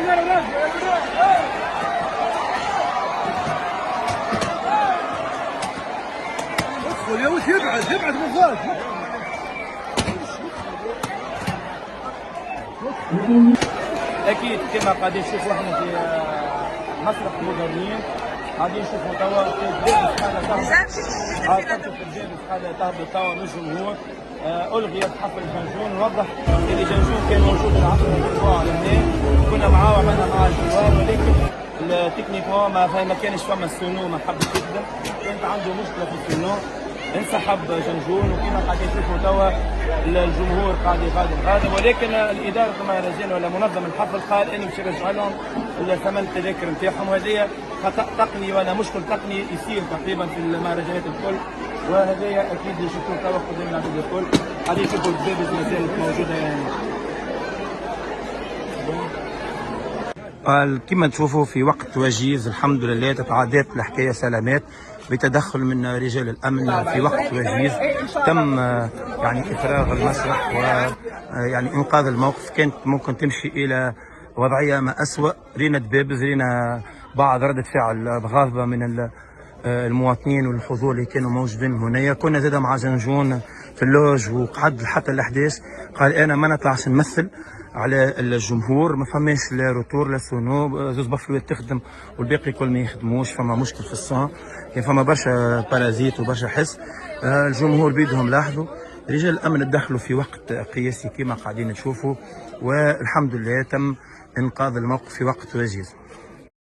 يا وش يبعد من فوق. اكيد كما قاعدين نشوفوا احنا في مسرح المودرنيين، قاعدين نشوفوا توا الجابس حاله تهبط توا من الجمهور. الغيت حفل جنجون. نوضح اللي جنجون كان موجود العصر الاسبوع على هنا، كنا معاه وعملنا معاه الجوار، ولكن التكنيكمون ما كانش فما السونو، ما حبش يخدم، كانت عنده مشكله في السونو، انسحب جنجون. وكما قاعدين نشوفوا توا الجمهور قاعد يغادر، ولكن الاداره المهرجان ولا منظم الحفل قال انه باش يرجع لهم ثمن التذاكر نتاعهم، وهذه خطا تقني ولا مشكل تقني يصير تقريبا في المهرجانات الكل، وهذايا اكيد يشوفوا توا قدام العباد الكل قاعدين يشوفوا الدبابز مازالت موجوده يعني. كما تشوفوا في وقت وجيز الحمد لله تتعادت الحكايه سلامات بتدخل من رجال الامن. في وقت وجيز تم يعني افراغ المسرح ويعني انقاذ الموقف. كانت ممكن تمشي الى وضعيه ما اسوء. رينا دبابز، رينا بعض ردة فعل غاضبه من المواطنين والحضور اللي كانوا موجودين هنا. كنا زاد مع جنجون في اللوج وقعد حتى الاحداث قال انا ما نطلعش نمثل على الجمهور، ما فماش لا روتور لا سونو، زوز بفلوات تخدم والباقي كل ما يخدموش، فما مشكل في الصون، يعني فما برشا بارازيت وبرشا حس. الجمهور بيدهم لاحظوا، رجال الامن تدخلوا في وقت قياسي كما قاعدين نشوفوا، والحمد لله تم انقاذ الموقف في وقت وجيز.